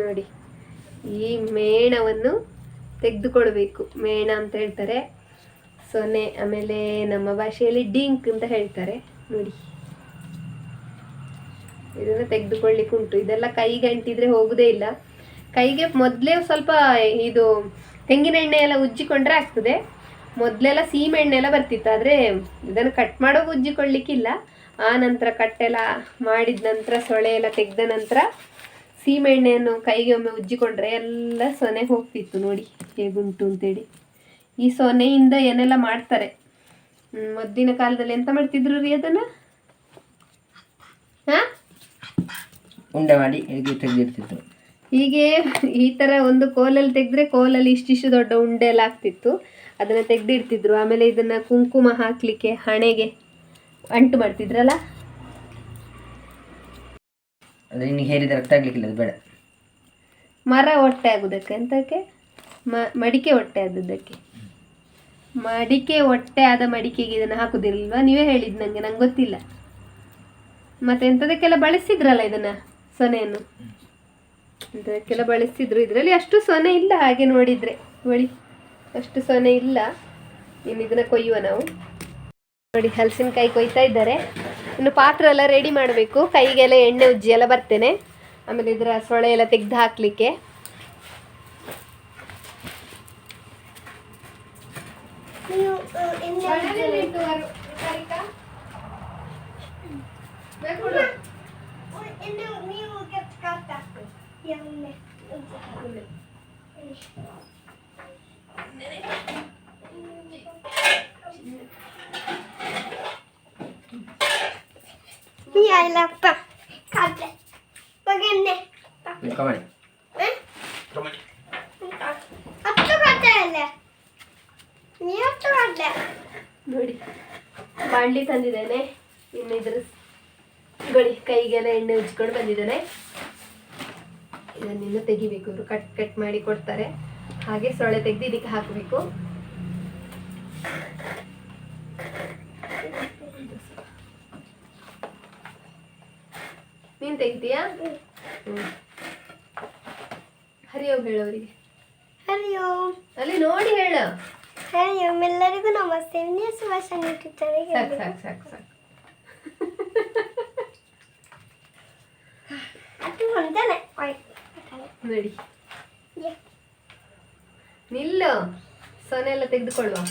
ನೋಡಿ, ಈ ಮೇಣವನ್ನು ತೆಗೆದುಕೊಳ್ಬೇಕು. ಮೇಣ ಅಂತ ಹೇಳ್ತಾರೆ, ಸೊನೆ, ಆಮೇಲೆ ನಮ್ಮ ಭಾಷೆಯಲ್ಲಿ ಡಿಂಕ್ ಅಂತ ಹೇಳ್ತಾರೆ. ನೋಡಿ, ಇದನ್ನು ತೆಗೆದುಕೊಳ್ಳಿಕ್ಕೆ ಉಂಟು. ಇದೆಲ್ಲ ಕೈಗೆ ಅಂಟಿದ್ರೆ ಹೋಗುದೇ ಇಲ್ಲ. ಕೈಗೆ ಮೊದಲೇ ಸ್ವಲ್ಪ ಇದು ತೆಂಗಿನ ಎಣ್ಣೆ ಎಲ್ಲ ಉಜ್ಜಿಕೊಂಡ್ರೆ ಆಗ್ತದೆ. ಮೊದಲೆಲ್ಲ ಸೀಮೆ ಎಣ್ಣೆ ಎಲ್ಲ ಬರ್ತಿತ್ತು, ಆದರೆ ಇದನ್ನು ಕಟ್ ಮಾಡೋಕೆ ಉಜ್ಜಿಕೊಳ್ಳಿಕ್ಕಿಲ್ಲ. ಆ ನಂತರ ಕಟ್ಟೆಲ್ಲ ಮಾಡಿದ ನಂತರ, ಸೊಳೆ ಎಲ್ಲ ತೆಗೆದ ನಂತರ ಸೀಮೆ ಎಣ್ಣೆಯನ್ನು ಕೈಗೆ ಒಮ್ಮೆ ಉಜ್ಜಿಕೊಂಡ್ರೆ ಎಲ್ಲ ಸೊನೆ ಹೋಗ್ತಿತ್ತು. ನೋಡಿ ಹೇಗುಂಟು ಅಂತೇಳಿ. ಈ ಸೊನೆಯಿಂದ ಏನೆಲ್ಲ ಮಾಡ್ತಾರೆ ಮೊದಲಿನ ಕಾಲದಲ್ಲಿ. ಎಂತ ಮಾಡ್ತಿದ್ರು ರೀ ಅದನ್ನು? ಹಾಂ, ಉಂಡೆ ಮಾಡಿ ತೆಗೆದಿರ್ತಿತ್ತು. ಹೀಗೆ ಈ ಥರ ಒಂದು ಕೋಲಲ್ಲಿ ತೆಗೆದ್ರೆ ಕೋಲಲ್ಲಿ ಇಷ್ಟಿಷ್ಟು ದೊಡ್ಡ ಉಂಡೆ ಎಲ್ಲ ಆಗ್ತಿತ್ತು. ಅದನ್ನು ತೆಗೆದಿಡ್ತಿದ್ರು. ಆಮೇಲೆ ಇದನ್ನು ಕುಂಕುಮ ಹಾಕಲಿಕ್ಕೆ ಹಣೆಗೆ ಅಂಟು ಮಾಡ್ತಿದ್ರಲ್ಲ. ಅಂದರೆ ನಿನಗೆ ಹೇರಿದ ರಕ್ತ ಆಗಲಿಕ್ಕಿಲ್ಲ, ಅದು ಬೇಡ. ಮರ ಹೊಟ್ಟೆ ಆಗೋದಕ್ಕೆ ಎಂತಕ್ಕೆ? ಮಡಿಕೆ ಹೊಟ್ಟೆ ಆದದ್ದಕ್ಕೆ. ಮಡಿಕೆ ಹೊಟ್ಟೆ ಆದ ಮಡಿಕೆಗೆ ಇದನ್ನು ಹಾಕೋದಿಲ್ವಾ? ನೀವೇ ಹೇಳಿದ್ದು ನನಗೆ, ನಂಗೆ ಗೊತ್ತಿಲ್ಲ. ಮತ್ತೆ ಎಂಥದಕ್ಕೆಲ್ಲ ಬಳಸಿದ್ರಲ್ಲ ಇದನ್ನು, ಸೊನೆಯನ್ನು ಇಂಥದಕ್ಕೆಲ್ಲ ಬಳಸ್ತಿದ್ರು. ಇದರಲ್ಲಿ ಅಷ್ಟು ಸೊನೆ ಇಲ್ಲ ಹಾಗೆ ನೋಡಿದರೆ. ನೋಡಿ, ಅಷ್ಟು ಸೊನೆ ಇಲ್ಲ. ಇನ್ನು ಇದನ್ನು ಕೊಯ್ಯುವ ನಾವು. ನೋಡಿ, ಹಲಸಿನಕಾಯಿ ಕೊಯ್ತಾ ಇದ್ದಾರೆ. ಇನ್ನು ಪಾತ್ರೆ ಎಲ್ಲ ರೆಡಿ ಮಾಡಬೇಕು. ಕೈಗೆಲ್ಲ ಎಣ್ಣೆ ಉಜ್ಜಿ ಎಲ್ಲ ಬರ್ತೇನೆ. ಆಮೇಲೆ ಇದರ ಸೊಳೆ ಎಲ್ಲ ತೆಗೆದು ಹಾಕಲಿಕ್ಕೆ. ನೋಡಿ, ಬಾಣಲಿ ತಂದಿದ್ದೇನೆ. ಇನ್ನು ಇದ್ರ ಬಳಿ ಕೈಗೆಲ್ಲ ಎಣ್ಣೆ ಉಜ್ಕೊಂಡು ಬಂದಿದ್ದೇನೆ. ಇದನ್ನಿನ್ನು ತೆಗಿಬೇಕು. ಇವರು ಕಟ್ ಕಟ್ ಮಾಡಿ ಕೊಡ್ತಾರೆ. ಹಾಗೆ ಸೊಳ್ಳೆ ತೆಗೆದು ಇದಕ್ಕೆ ಹಾಕಬೇಕು. ನೀನು ತೆಗಿತೀಯಾ? ಹರಿ ಓಂ ಹೇಳೋರಿಗೆ. ಹರಿ ಓಂ. ಅಲ್ಲಿ ನೋಡಿ ಹೇಳ. ಹರಿ ಓಂ. ಎಲ್ಲರಿಗೂ ನಮಸ್ತೆ. ಸುಭಾಷ್ ಯೂಟ್ಯೂಬ್ ಚಾನೆಲ್ಗೆ ಸಾಕು ಸಾಕು ಸಾಕು ಸಾಕು. ಅದು ಒಂದನೇ ನೋಡಿ, ನಿಲ್ಲು. ಸೊನೆ ಎಲ್ಲ ತೆಗೆದುಕೊಳ್ಳುವ.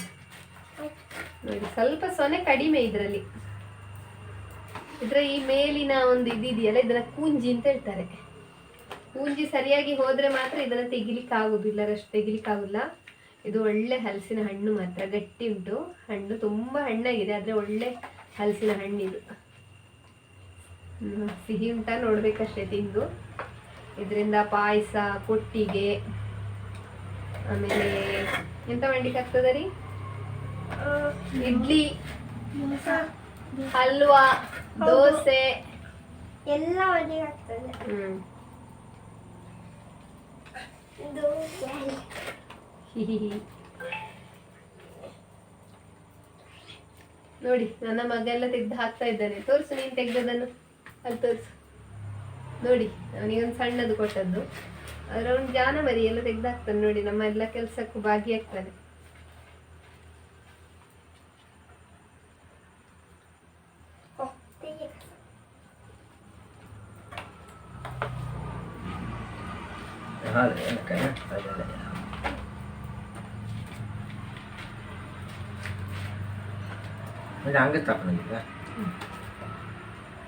ನೋಡಿ, ಸ್ವಲ್ಪ ಸೊನೆ ಕಡಿಮೆ ಇದರಲ್ಲಿ. ಇದರ ಈ ಮೇಲಿನ ಒಂದು ಇದೆಯಲ್ಲ, ಇದನ್ನ ಕೂಂಜಿ ಅಂತ ಹೇಳ್ತಾರೆ. ಕೂಂಜಿ ಸರಿಯಾಗಿ ಹೋದ್ರೆ ಮಾತ್ರ ಇದನ್ನ ತೆಗಿಲಿಕ್ಕೆ ಆಗುದಿಲ್ಲ, ಅಷ್ಟು ತೆಗಿಲಿಕ್ಕೆ ಆಗುಲ್ಲ. ಇದು ಒಳ್ಳೆ ಹಲಸಿನ ಹಣ್ಣು, ಮಾತ್ರ ಗಟ್ಟಿ ಉಂಟು ಹಣ್ಣು, ತುಂಬಾ ಹಣ್ಣಾಗಿದೆ. ಆದ್ರೆ ಒಳ್ಳೆ ಹಲಸಿನ ಹಣ್ಣಿದು. ಸಿಹಿ ಉಂಟ ನೋಡ್ಬೇಕಷ್ಟೇ ತಿಂದು. ಇದರಿಂದ ಪಾಯಸ, ಕೊಟ್ಟಿಗೆ, ಆಮೇಲೆ ಎಂತ ಮಾಡ್ಲಿಕ್ಕೆ ಆಗ್ತದ ರೀ? ಇಡ್ಲಿ, ಹಲ್ವಾ, ದೋಸೆ ಎಲ್ಲ ಮಾಡ್ಲಿಕ್ಕೆ ಆಗ್ತದೆ. ನೋಡಿ, ನನ್ನ ಮಗ ಎಲ್ಲ ತೆಗೆದು ಹಾಕ್ತಾ ಇದ್ದಾನೆ. ತೋರಿಸು, ನೀನು ತೆಗ್ದದನ್ನು ಅಲ್ಲಿ ತೋರಿಸು. ನೋಡಿ, ಅವನಿಗೊಂದು ಸಣ್ಣದು ಕೊಟ್ಟದ್ದು. ಅದರ ಒಂದು ಜಾನ ಮರಿ ಎಲ್ಲ ತೆಗ್ದು ಹಾಕ್ತಾನೆ. ನೋಡಿ, ನಮ್ಮ ಎಲ್ಲ ಕೆಲಸಕ್ಕೂ ಭಾಗಿಯಾಗ್ತಾನೆ.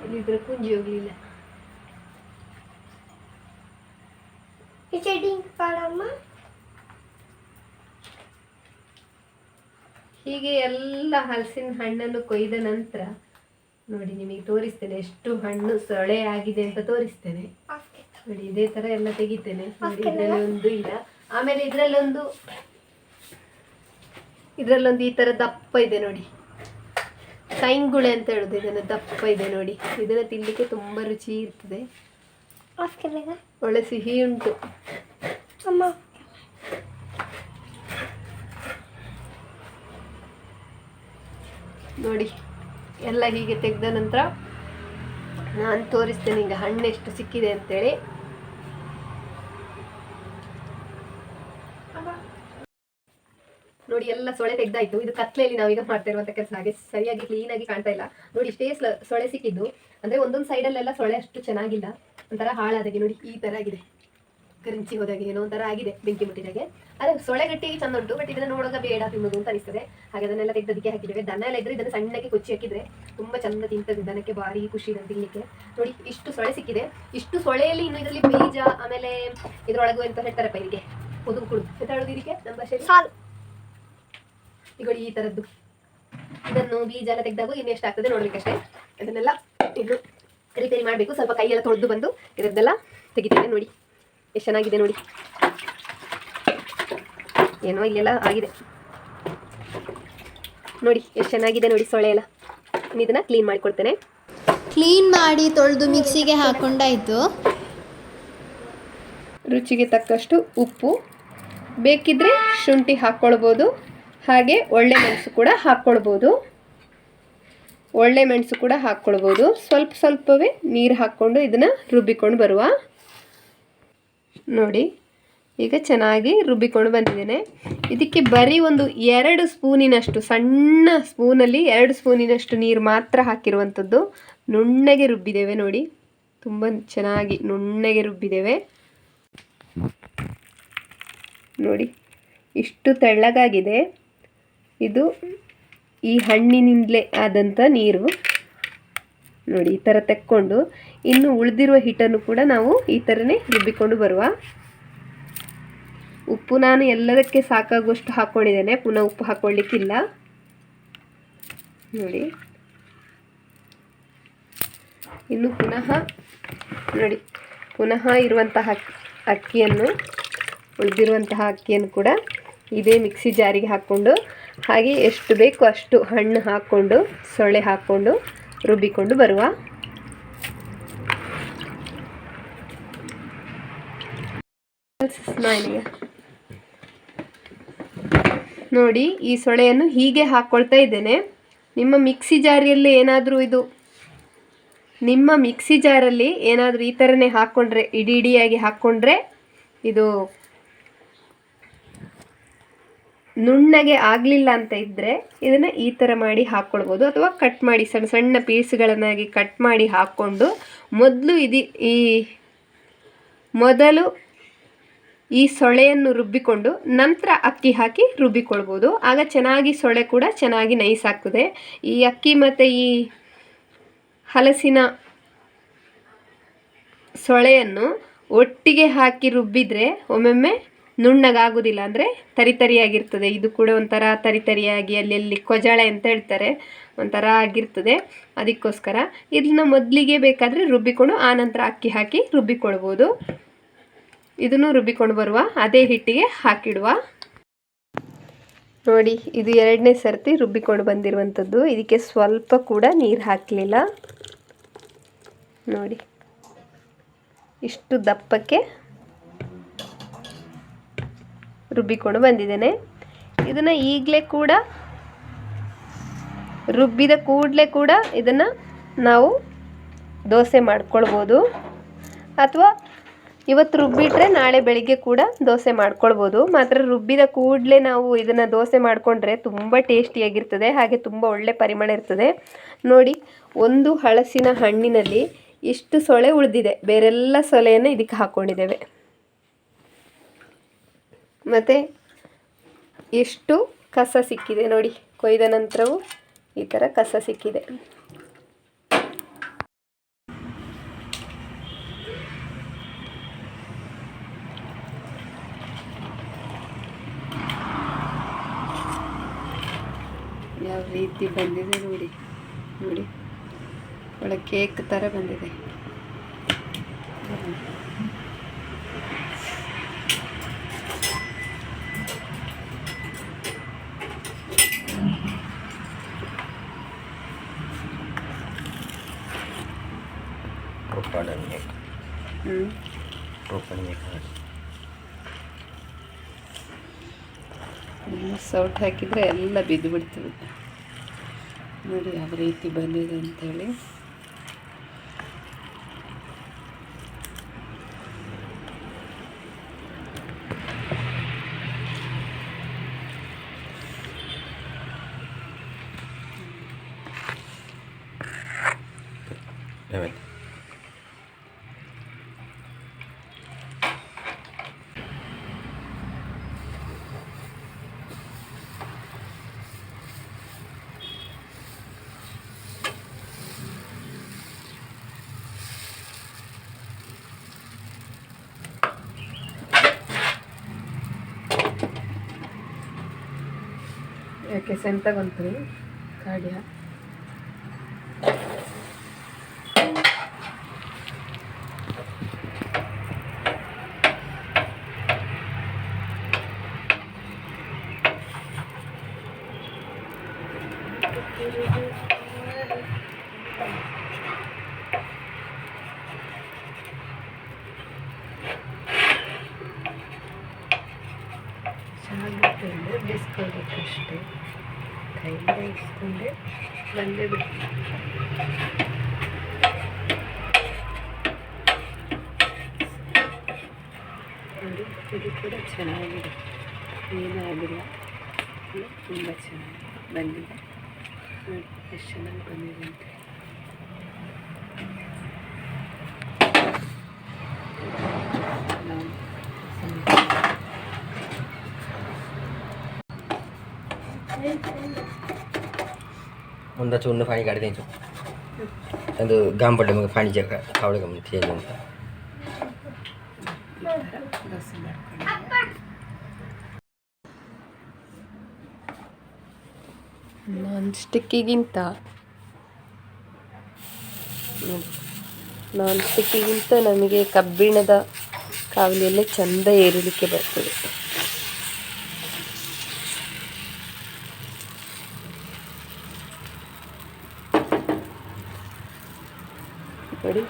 ಇಲ್ಲಿದ್ರೆ ಕುಂಜಿ ಹೋಗ್ಲಿಲ್ಲ. ಹೀಗೆ ಎಲ್ಲ ಹಲಸಿನ ಹಣ್ಣನ್ನು ಕೊಯ್ದ ನಂತರ ನೋಡಿ, ನಿಮಗೆ ತೋರಿಸ್ತೇನೆ ಎಷ್ಟು ಹಣ್ಣು ಸೊಳೆ ಆಗಿದೆ ಅಂತ ತೋರಿಸ್ತೇನೆ. ನೋಡಿ, ಇದೇ ತರ ಎಲ್ಲ ತೆಗಿತೇನೆ. ನೋಡಿ, ಇದರಲ್ಲಿ ಒಂದು ಇಲ್ಲ. ಆಮೇಲೆ ಇದ್ರಲ್ಲೊಂದು ಈ ತರ ದಪ್ಪ ಇದೆ ನೋಡಿ, ಕೈಂಗುಳೆ ಅಂತ ಹೇಳುದು. ಇದನ್ನು ದಪ್ಪ ಇದೆ ನೋಡಿ. ಇದನ್ನ ತಿನ್ಲಿಕ್ಕೆ ತುಂಬಾ ರುಚಿ ಇರ್ತದೆ. ಒಳ್ಳೆ ಸಿಹಿ ಉಂಟು. ನೋಡಿ, ಎಲ್ಲ ಹೀಗೆ ತೆಗೆದ ನಂತರ ನಾನು ತೋರಿಸ್ತೇನೆ ಈಗ ಹಣ್ಣು ಎಷ್ಟು ಸಿಕ್ಕಿದೆ ಅಂತೇಳಿ. ನೋಡಿ ಎಲ್ಲ ಸೊಳೆ ತೆಗ್ದಾಯ್ತು. ಇದು ಕತ್ಲೆಯಲ್ಲಿ ನಾವೀಗ ಮಾಡ್ತಾ ಇರುವಂತ ಕೆಲಸ. ಹಾಗೆ ಸರಿಯಾಗಿ ಕ್ಲೀನಾಗಿ ಕಾಣ್ತಾ ಇಲ್ಲ ನೋಡಿ. ಇಷ್ಟೇ ಸೊಳೆ ಸಿಕ್ಕಿದ್ದು. ಅಂದ್ರೆ ಒಂದೊಂದು ಸೈಡಲ್ಲೆಲ್ಲ ಸೊಳೆ ಅಷ್ಟು ಚೆನ್ನಾಗಿಲ್ಲ, ಒಂಥರ ಹಾಳಾದಾಗೆ ನೋಡಿ ಈ ತರ ಆಗಿದೆ. ಕರಿಂಚಿ ಹೋದಾಗೆ ಏನೋ ಒಂಥರ ಆಗಿದೆ, ಬೆಂಕಿ ಮುಟ್ಟಿದಾಗೆ. ಅದೇ ಸೊಳೆ ಗಟ್ಟಿಗೆ ಚಂದ ಉಂಟು, ಬಟ್ ಇದನ್ನ ನೋಡುವಾಗ ಬೇಡ ತಿನ್ನೋದು ಅಂತ ಅನಿಸ್ತದೆ. ಹಾಗೆ ಅದನ್ನೆಲ್ಲ ತೆಗೆದಕ್ಕೆ ಹಾಕಿದ್ದೇವೆ. ದನ ಎಲ್ಲ ಇದ್ರೆ ಇದನ್ನು ಸಣ್ಣಕ್ಕೆ ಕೊಚ್ಚಿ ಹಾಕಿದ್ರೆ ತುಂಬಾ ಚಂದ ತಿಂತದೆ. ದನಕ್ಕೆ ಭಾರಿ ಖುಷಿ ಇದೆ ತಿನ್ಲಿಕ್ಕೆ. ನೋಡಿ ಇಷ್ಟು ಸೊಳೆ ಸಿಕ್ಕಿದೆ. ಇಷ್ಟು ಸೊಳೆಯಲ್ಲಿ ಇನ್ನು ಇದರಲ್ಲಿ ಬೀಜ, ಆಮೇಲೆ ಇದ್ರೊಳಗು ಎಂತ ಹೇಳ್ತಾರಪ್ಪ ಇದಕ್ಕೆ, ಹುದುಗು ಕುಡು ಎಂತ ಹೇಳೋದು ಇದಕ್ಕೆ ನಮ್ಮ ಭಾಷೆಯಲ್ಲಿ ಸಾಲು. ಈಗ ಈ ತರದ್ದು ಇದನ್ನು ಬೀಜ ಎಲ್ಲ ತೆಗೆದಾಗ ಇನ್ನು ಎಷ್ಟು ಆಗ್ತದೆ ನೋಡ್ಬೇಕಷ್ಟೇ. ಅದನ್ನೆಲ್ಲ ಇನ್ನು ರಿಪೇರಿ ಮಾಡಬೇಕು. ಸ್ವಲ್ಪ ಕೈಯೆಲ್ಲ ತೊಳೆದು ಬಂದು ಇದರದ್ದೆಲ್ಲ ತೆಗಿತೇವೆ. ನೋಡಿ ಎಷ್ಟು ಚೆನ್ನಾಗಿದೆ ನೋಡಿ. ಏನೋ ಇಲ್ಲೆಲ್ಲ ಆಗಿದೆ ನೋಡಿ, ಎಷ್ಟು ಚೆನ್ನಾಗಿದೆ ನೋಡಿ ಸೊಳೆ ಎಲ್ಲ. ಇದನ್ನ ಕ್ಲೀನ್ ಮಾಡಿಕೊಡ್ತೇನೆ. ಕ್ಲೀನ್ ಮಾಡಿ ತೊಳೆದು ಮಿಕ್ಸಿಗೆ ಹಾಕೊಂಡಾಯ್ತು. ರುಚಿಗೆ ತಕ್ಕಷ್ಟು ಉಪ್ಪು, ಬೇಕಿದ್ರೆ ಶುಂಠಿ ಹಾಕ್ಕೊಳ್ಬೋದು. ಹಾಗೆ ಒಳ್ಳೆ ಮೆಣಸು ಕೂಡ ಹಾಕ್ಕೊಳ್ಬೋದು. ಸ್ವಲ್ಪ ಸ್ವಲ್ಪವೇ ನೀರು ಹಾಕ್ಕೊಂಡು ಇದನ್ನು ರುಬ್ಬಿಕೊಂಡು ಬರುವ. ನೋಡಿ ಈಗ ಚೆನ್ನಾಗಿ ರುಬ್ಬಿಕೊಂಡು ಬಂದಿದ್ದೇನೆ. ಇದಕ್ಕೆ ಬರೀ ಒಂದು 2 ಸ್ಪೂನಿನಷ್ಟು, ಸಣ್ಣ ಸ್ಪೂನಲ್ಲಿ 2 ಸ್ಪೂನಿನಷ್ಟು ನೀರು ಮಾತ್ರ ಹಾಕಿರುವಂಥದ್ದು. ನುಣ್ಣಗೆ ರುಬ್ಬಿದ್ದೇವೆ ನೋಡಿ, ತುಂಬ ಚೆನ್ನಾಗಿ ನುಣ್ಣಗೆ ರುಬ್ಬಿದ್ದೇವೆ ನೋಡಿ. ಇಷ್ಟು ತೆಳ್ಳಗಾಗಿದೆ. ಇದು ಈ ಹಣ್ಣಿನಿಂದಲೇ ಆದಂಥ ನೀರು ನೋಡಿ. ಈ ಥರ ತೆಕ್ಕೊಂಡು ಇನ್ನು ಉಳಿದಿರುವ ಹಿಟ್ಟನ್ನು ಕೂಡ ನಾವು ಈ ಥರನೇ ರುಬ್ಬಿಕೊಂಡು ಬರುವ. ಉಪ್ಪು ನಾನು ಎಲ್ಲದಕ್ಕೆ ಸಾಕಾಗುವಷ್ಟು ಹಾಕ್ಕೊಂಡಿದ್ದೇನೆ, ಪುನಃ ಉಪ್ಪು ಹಾಕ್ಕೊಳ್ಳಿಕ್ಕಿಲ್ಲ ನೋಡಿ. ಇನ್ನು ಪುನಃ ಇರುವಂತಹ ಅಕ್ಕಿಯನ್ನು, ಉಳಿದಿರುವಂತಹ ಅಕ್ಕಿಯನ್ನು ಕೂಡ ಇದೇ ಮಿಕ್ಸಿ ಜಾರಿಗೆ ಹಾಕ್ಕೊಂಡು, ಹಾಗೆ ಎಷ್ಟು ಬೇಕು ಅಷ್ಟು ಹಣ್ಣು ಹಾಕ್ಕೊಂಡು, ಸೊಳ್ಳೆ ಹಾಕ್ಕೊಂಡು ರುಬ್ಬಿಕೊಂಡು ಬರುವ. ನೋಡಿ ಈ ಸೊಳೆಯನ್ನು ಹೀಗೆ ಹಾಕ್ಕೊಳ್ತಾ ಇದ್ದೇನೆ. ನಿಮ್ಮ ಮಿಕ್ಸಿ ಜಾರಲ್ಲಿ ಏನಾದರೂ ಈ ಥರನೇ ಹಾಕ್ಕೊಂಡ್ರೆ, ಇಡಿಯಾಗಿ ಹಾಕ್ಕೊಂಡ್ರೆ ಇದು ನುಣ್ಣಗೆ ಆಗಲಿಲ್ಲ ಅಂತ ಇದ್ದರೆ ಇದನ್ನು ಈ ಥರ ಮಾಡಿ ಹಾಕ್ಕೊಳ್ಬೋದು. ಅಥವಾ ಕಟ್ ಮಾಡಿ ಸಣ್ಣ ಸಣ್ಣ ಪೀಸ್ಗಳನ್ನಾಗಿ ಕಟ್ ಮಾಡಿ ಹಾಕ್ಕೊಂಡು ಮೊದಲು ಈ ಸೊಳೆಯನ್ನು ರುಬ್ಬಿಕೊಂಡು ನಂತರ ಅಕ್ಕಿ ಹಾಕಿ ರುಬ್ಬಿಕೊಳ್ಬೋದು. ಆಗ ಚೆನ್ನಾಗಿ ಸೊಳೆ ಕೂಡ ಚೆನ್ನಾಗಿ ನೈಸ್ ಆಗ್ತದೆ. ಈ ಅಕ್ಕಿ ಮತ್ತು ಈ ಹಲಸಿನ ಸೊಳೆಯನ್ನು ಒಟ್ಟಿಗೆ ಹಾಕಿ ರುಬ್ಬಿದರೆ ಒಮ್ಮೊಮ್ಮೆ ನುಣ್ಣಗಾಗೋದಿಲ್ಲ, ಅಂದರೆ ತರಿತರಿಯಾಗಿರ್ತದೆ. ಇದು ಕೂಡ ಒಂಥರ ತರಿತರಿಯಾಗಿ ಅಲ್ಲಿ ಕೊಜಾಳೆ ಅಂತ ಹೇಳ್ತಾರೆ, ಒಂಥರ ಆಗಿರ್ತದೆ. ಅದಕ್ಕೋಸ್ಕರ ಇದನ್ನ ಮೊದಲಿಗೆ ಬೇಕಾದರೆ ರುಬ್ಬಿಕೊಂಡು ಆನಂತರ ಅಕ್ಕಿ ಹಾಕಿ ರುಬ್ಬಿಕೊಳ್ಬೋದು. ಇದನ್ನು ರುಬ್ಬಿಕೊಂಡು ಬರುವ ಅದೇ ಹಿಟ್ಟಿಗೆ ಹಾಕಿಡುವ. ನೋಡಿ ಇದು 2ನೇ ಸರ್ತಿ ರುಬ್ಬಿಕೊಂಡು ಬಂದಿರುವಂಥದ್ದು. ಇದಕ್ಕೆ ಸ್ವಲ್ಪ ಕೂಡ ನೀರು ಹಾಕಲಿಲ್ಲ ನೋಡಿ. ಇಷ್ಟು ದಪ್ಪಕ್ಕೆ ರುಬ್ಬಿಕೊಂಡು ಬಂದಿದ್ದೇನೆ. ಇದನ್ನು ಈಗಲೇ ಕೂಡ ರುಬ್ಬಿದ ಕೂಡಲೇ ಕೂಡ ಇದನ್ನು ನಾವು ದೋಸೆ ಮಾಡ್ಕೊಳ್ಬೋದು. ಅಥವಾ ಇವತ್ತು ರುಬ್ಬಿಟ್ರೆ ನಾಳೆ ಬೆಳಿಗ್ಗೆ ಕೂಡ ದೋಸೆ ಮಾಡ್ಕೊಳ್ಬೋದು. ಮಾತ್ರ ರುಬ್ಬಿದ ಕೂಡಲೇ ನಾವು ಇದನ್ನು ದೋಸೆ ಮಾಡಿಕೊಂಡ್ರೆ ತುಂಬ ಟೇಸ್ಟಿಯಾಗಿರ್ತದೆ, ಹಾಗೆ ತುಂಬ ಒಳ್ಳೆ ಪರಿಮಳ ಇರ್ತದೆ. ನೋಡಿ ಒಂದು ಹಲಸಿನ ಹಣ್ಣಿನಲ್ಲಿ ಇಷ್ಟು ಸೊಳೆ ಉಳಿದಿದೆ, ಬೇರೆಲ್ಲ ಸೊಳೆಯನ್ನು ಇದಕ್ಕೆ ಹಾಕ್ಕೊಂಡಿದ್ದೇವೆ. ಮತ್ತು ಎಷ್ಟು ಕಸ ಸಿಕ್ಕಿದೆ ನೋಡಿ, ಕೊಯ್ದ ನಂತರವೂ ಈ ಥರ ಕಸ ಸಿಕ್ಕಿದೆ. ಯಾವ ರೀತಿ ಬಂದಿದೆ ನೋಡಿ. ಒಳ್ಳೆ ಕೇಕ್ ಥರ ಬಂದಿದೆ. ಸೌಟ್ ಹಾಕಿದರೆ ಎಲ್ಲ ಬಿದ್ದು ಬಿಡ್ತದೆ ನೋಡಿ ಯಾವ ರೀತಿ ಬಂದಿದೆ ಅಂಥೇಳಿ. ಯಾಕೆ ಸೆಂತ ಬಂತು ಕಾಡ್ಯ ಚೆನ್ನಾಗಿ ಬಿಸ್ಕೊಳ್ಬೇಕಷ್ಟೇ ಕೈಯಿಂದ ಇಸ್ಕೊಂಡೆ ಬಂದೇ ಬಿಟ್ಟು ನೋಡಿ ಇದು ಕೂಡ ಚೆನ್ನಾಗಿದೆ ಏನೂ ಆಗಿಲ್ಲ ತುಂಬ ಚೆನ್ನಾಗಿ ಬಂದಿದೆ ನೋಡಿ ಎಷ್ಟು ಚೆನ್ನಾಗಿ ಬಂದಿದೆ ಅಂತ ಒಂದ ಚೂರ್ನ ಪಾಣಿ ಕಾಡ್ತೀನಿ ಅದು ಗಾಮ್ ಪಡ್ಡೆ ಮಗ ಪಾಣಿ ಜಾಗ ಕಾವಳೆ ಗಮ್ ತೇಜ್ ಅಂತ ದೋಸೆ ಮಾಡ್ಕೊಂಡು ನಾನ್ ಸ್ಟಿಕ್ಕಿಗಿಂತ ನಮಗೆ ಕಬ್ಬಿಣದ ಕಾವಲಿಯಲ್ಲೇ ಚಂದ ಏರಲಿಕ್ಕೆ ಬರ್ತದೆ. ನೋಡಿ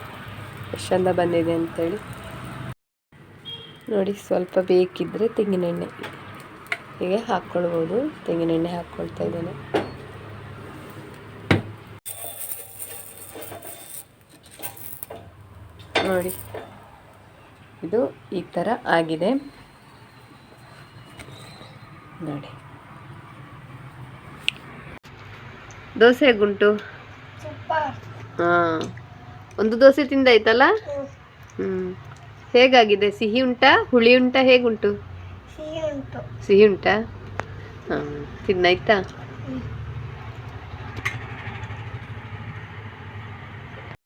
ಎಷ್ಟು ಚಂದ ಬಂದಿದೆ ಅಂತೇಳಿ. ನೋಡಿ ಸ್ವಲ್ಪ ಬೇಕಿದ್ದರೆ ತೆಂಗಿನೆಣ್ಣೆ ಹೀಗೆ ಹಾಕ್ಕೊಳ್ಬೋದು. ತೆಂಗಿನೆಣ್ಣೆ ಹಾಕ್ಕೊಳ್ತಾ ಇದ್ದೇನೆ. ನೋಡಿ ಇದು ಈ ಥರ ಆಗಿದೆ ನೋಡಿ. ದೋಸೆ ಹೇಗುಂಟು? ಹಾಂ, ಒಂದು ದೋಸೆ ತಿಂದಾಯ್ತಲ್ಲ. ಹೇಗಾಗಿದೆ? ಸಿಹಿ ಉಂಟಾ ಹುಳಿ ಉಂಟಾ ಹೇಗುಂಟು? ಸಿಹಿ ಉಂಟಾ? ಹಾಂ, ತಿನ್ನಾಯ್ತಾ?